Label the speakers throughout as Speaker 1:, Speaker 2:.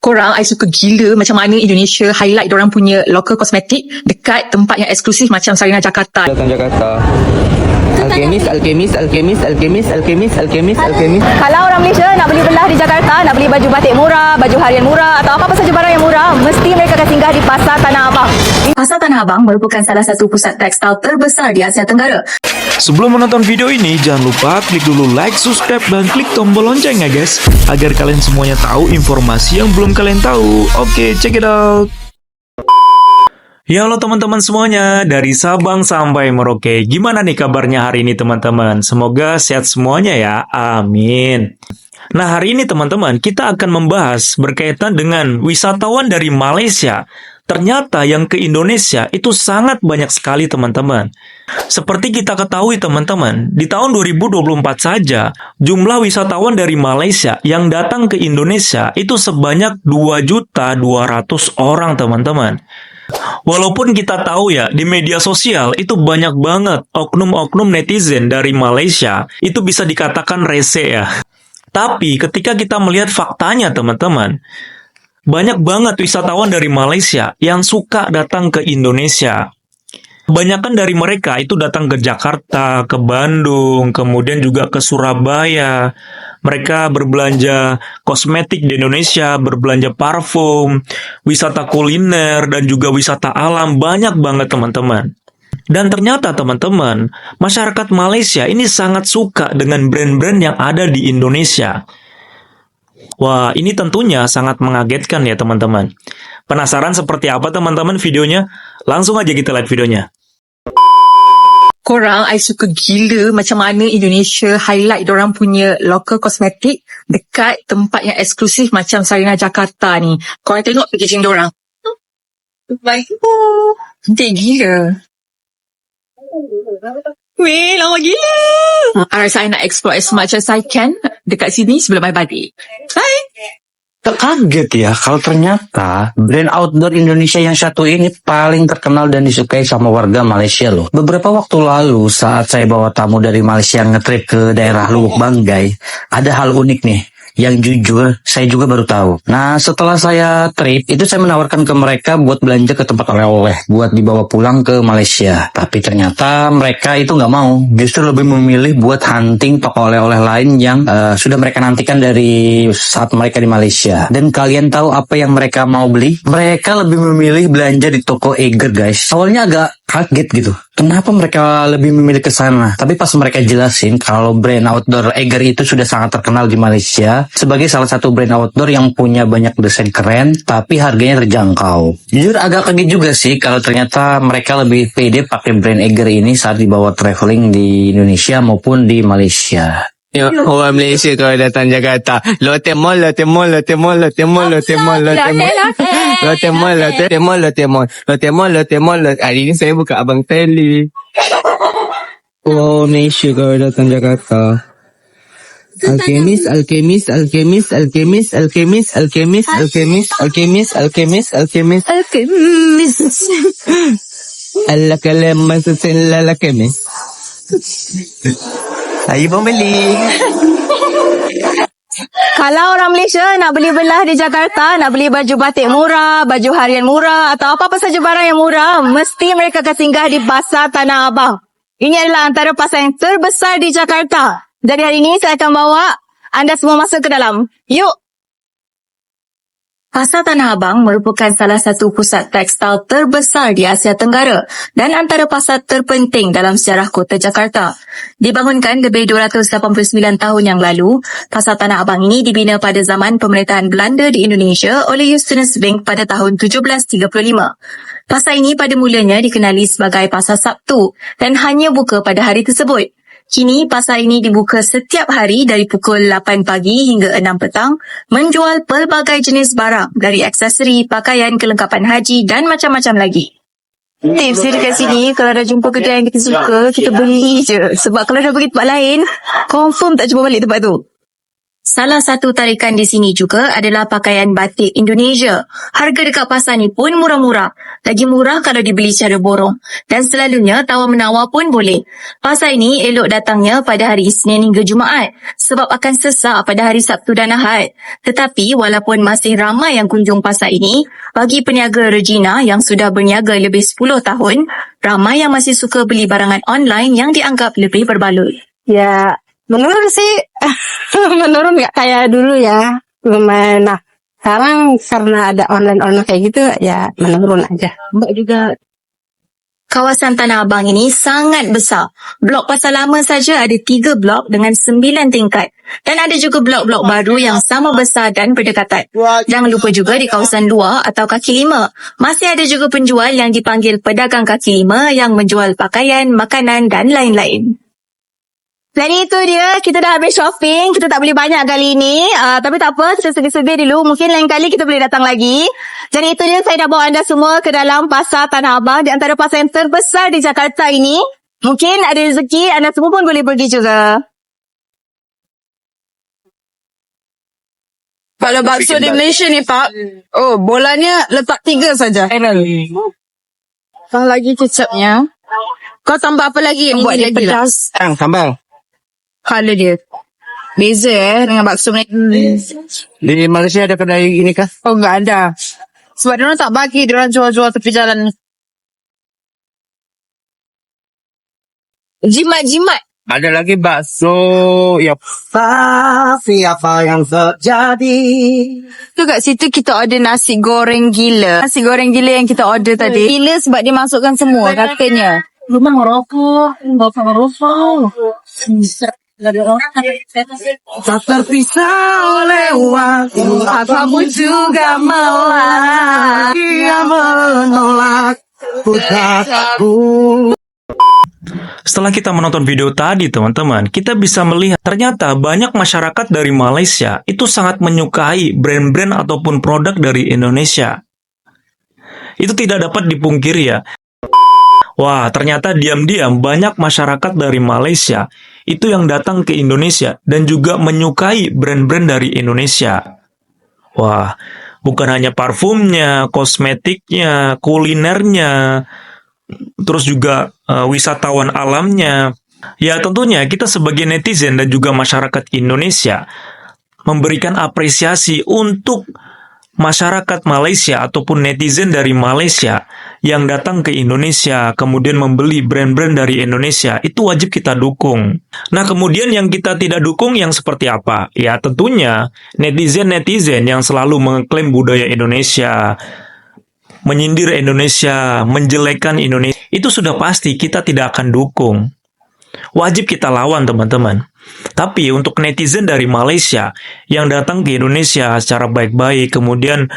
Speaker 1: Korang, I suka gila macam mana Indonesia highlight dorang punya local cosmetic dekat tempat yang eksklusif macam Sarina Jakarta.
Speaker 2: Datang Jakarta. Alkemis.
Speaker 3: Kalau orang Malaysia nak beli belah di Jakarta, nak beli baju batik murah, baju harian murah atau apa-apa saja barang yang murah, mesti mereka akan singgah di Pasar Tanah Abang.
Speaker 1: Pasar Tanah Abang merupakan salah satu pusat tekstil terbesar di Asia Tenggara.
Speaker 4: Sebelum menonton video ini, jangan lupa klik dulu like, subscribe, dan klik tombol lonceng ya guys, agar kalian semuanya tahu informasi yang belum kalian tahu. Oke, check it out. Ya halo teman-teman semuanya, dari Sabang sampai Merauke. Gimana nih kabarnya hari ini teman-teman? Semoga sehat semuanya ya, amin. Nah hari ini teman-teman, kita akan membahas berkaitan dengan wisatawan dari Malaysia. Ternyata yang ke Indonesia itu sangat banyak sekali teman-teman. Seperti kita ketahui teman-teman, di tahun 2024 saja, jumlah wisatawan dari Malaysia yang datang ke Indonesia itu sebanyak 2.200.000 orang teman-teman. Walaupun kita tahu ya, di media sosial itu banyak banget oknum-oknum netizen dari Malaysia, itu bisa dikatakan rese ya. Tapi ketika kita melihat faktanya teman-teman, banyak banget wisatawan dari Malaysia yang suka datang ke Indonesia. Kebanyakan dari mereka itu datang ke Jakarta, ke Bandung, kemudian juga ke Surabaya. Mereka berbelanja kosmetik di Indonesia, berbelanja parfum, wisata kuliner, dan juga wisata alam. Banyak banget teman-teman. Dan ternyata teman-teman, masyarakat Malaysia ini sangat suka dengan brand-brand yang ada di Indonesia. Wah, ini tentunya sangat mengagetkan ya teman-teman. Penasaran seperti apa teman-teman videonya? Langsung aja kita lihat videonya.
Speaker 1: Korang, I suka gila macam mana Indonesia highlight dorang punya local cosmetic dekat tempat yang eksklusif macam Sarina Jakarta ni. Korang tengok packaging dorang. Baik. Cantik gila. Weh, lama gila. I rasa I nak explore as much as I can dekat sini sebelum I balik. Bye.
Speaker 5: Kaget ya kalau ternyata brand outdoor Indonesia yang satu ini paling terkenal dan disukai sama warga Malaysia loh. Beberapa waktu lalu saat saya bawa tamu dari Malaysia ngetrip ke daerah Lubuk Banggai, ada hal unik nih yang jujur saya juga baru tahu. Nah setelah saya trip itu saya menawarkan ke mereka buat belanja ke tempat oleh-oleh buat dibawa pulang ke Malaysia. Tapi ternyata mereka itu nggak mau, justru lebih memilih buat hunting toko oleh-oleh lain yang sudah mereka nantikan dari saat mereka di Malaysia. Dan kalian tahu apa yang mereka mau beli? Mereka lebih memilih belanja di toko Eiger guys. Awalnya agak kaget gitu. Kenapa mereka lebih memilih ke sana? Tapi pas mereka jelasin kalau brand outdoor Eiger itu sudah sangat terkenal di Malaysia sebagai salah satu brand outdoor yang punya banyak desain keren tapi harganya terjangkau. Jujur agak kaget juga sih kalau ternyata mereka lebih pede pakai brand Eiger ini saat dibawa traveling di Indonesia maupun di Malaysia.
Speaker 2: Ya, orang Malaysia kalau datang Jakarta, Lotte Mall. Hari ini saya buka Abang Teli. Oh, Malaysia kalau datang Jakarta. Alkemis. Ala kalaman sa sila Alkemis. Saya pun beli.
Speaker 3: Kalau orang Malaysia nak beli belah di Jakarta, nak beli baju batik murah, baju harian murah atau apa-apa saja barang yang murah, mesti mereka akan singgah di Pasar Tanah Abang. Ini adalah antara pasar yang terbesar di Jakarta. Jadi hari ini saya akan bawa anda semua masuk ke dalam. Yuk!
Speaker 1: Pasar Tanah Abang merupakan salah satu pusat tekstil terbesar di Asia Tenggara dan antara pasar terpenting dalam sejarah kota Jakarta. Dibangunkan lebih 289 tahun yang lalu, Pasar Tanah Abang ini dibina pada zaman pemerintahan Belanda di Indonesia oleh Justinus Vink pada tahun 1735. Pasar ini pada mulanya dikenali sebagai Pasar Sabtu dan hanya buka pada hari tersebut. Kini, pasar ini dibuka setiap hari dari pukul 8 pagi hingga 6 petang, menjual pelbagai jenis barang dari aksesori, pakaian, kelengkapan haji dan macam-macam lagi. Tips dia dekat sini, kalau dah jumpa kedai yang kita suka, kita beli je. Sebab kalau dah pergi tempat lain, confirm tak cuba balik tempat tu. Salah satu tarikan di sini juga adalah pakaian batik Indonesia. Harga dekat pasar ni pun murah-murah. Lagi murah kalau dibeli secara borong. Dan selalunya tawar-menawar pun boleh. Pasar ini elok datangnya pada hari Isnin hingga Jumaat sebab akan sesak pada hari Sabtu dan Ahad. Tetapi walaupun masih ramai yang kunjung pasar ini, bagi peniaga Regina yang sudah berniaga lebih 10 tahun, ramai yang masih suka beli barangan online yang dianggap lebih berbaloi.
Speaker 3: Ya, menurun sih. Menurun nggak kayak dulu ya. Lumayan. Nah, sekarang karena ada online-online kayak gitu, ya menurun aja. Mbak juga.
Speaker 1: Kawasan Tanah Abang ini sangat besar. Blok Pasar Lama saja ada 3 blok dengan 9 tingkat. Dan ada juga blok-blok baru yang sama besar dan berdekatan. Jangan lupa juga di kawasan luar atau kaki lima. Masih ada juga penjual yang dipanggil pedagang kaki lima yang menjual pakaian, makanan dan lain-lain.
Speaker 3: Jadi itu dia, kita dah habis shopping. Kita tak boleh banyak kali ini. Tapi tak apa, kita sedih-sedih dulu. Mungkin lain kali kita boleh datang lagi. Jadi itu dia, saya dah bawa anda semua ke dalam Pasar Tanah Abang. Di antara pasar yang terbesar di Jakarta ini. Mungkin ada rezeki, anda semua pun boleh pergi juga.
Speaker 6: Kalau bakso di Malaysia ni, Pak, oh, bolanya letak 3 saja. Kalau lagi kecapnya, kau tambah apa lagi yang buat dia pedas?
Speaker 2: Sambal.
Speaker 6: Kalau dia beza dengan bakso Malaysia.
Speaker 2: Di Malaysia ada kedai ini kah?
Speaker 6: Oh, enggak ada. Sebab diorang tak bagi, diorang jual-jual tepi jalan. Jimat-jimat.
Speaker 2: Ada lagi bakso ya. Tapi apa yang terjadi?
Speaker 6: Tu kat situ kita order nasi goreng gila. Nasi goreng gila yang kita order tadi. Gila sebab dia masukkan semua katanya.
Speaker 2: Rumah merokok, nggak usah merokok. Tak terpisah oleh waktu. Apapun juga melak. Dia menolak putraku.
Speaker 4: Setelah kita menonton video tadi, teman-teman, kita bisa melihat ternyata banyak masyarakat dari Malaysia itu sangat menyukai brand-brand ataupun produk dari Indonesia. Itu tidak dapat dipungkiri ya. Wah, ternyata diam-diam banyak masyarakat dari Malaysia itu yang datang ke Indonesia dan juga menyukai brand-brand dari Indonesia. Wah, bukan hanya parfumnya, kosmetiknya, kulinernya, terus juga wisatawan alamnya. Ya tentunya kita sebagai netizen dan juga masyarakat Indonesia memberikan apresiasi untuk masyarakat Malaysia ataupun netizen dari Malaysia yang datang ke Indonesia kemudian membeli brand-brand dari Indonesia, itu wajib kita dukung. Nah kemudian yang kita tidak dukung yang seperti apa? Ya tentunya netizen-netizen yang selalu mengklaim budaya Indonesia, menyindir Indonesia, menjelekkan Indonesia, itu sudah pasti kita tidak akan dukung. Wajib kita lawan teman-teman. Tapi untuk netizen dari Malaysia yang datang ke Indonesia secara baik-baik, kemudian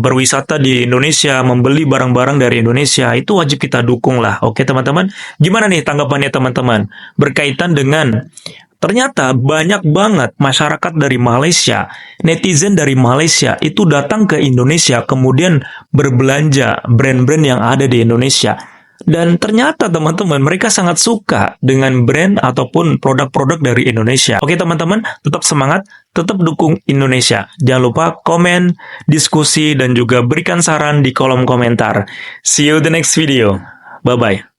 Speaker 4: berwisata di Indonesia, membeli barang-barang dari Indonesia, itu wajib kita dukung lah. Oke teman-teman, gimana nih tanggapannya teman-teman? Berkaitan dengan ternyata banyak banget masyarakat dari Malaysia, netizen dari Malaysia itu datang ke Indonesia kemudian berbelanja brand-brand yang ada di Indonesia. Dan ternyata teman-teman mereka sangat suka dengan brand ataupun produk-produk dari Indonesia. Oke teman-teman, tetap semangat, tetap dukung Indonesia. Jangan lupa komen, diskusi, dan juga berikan saran di kolom komentar. See you the next video. Bye-bye.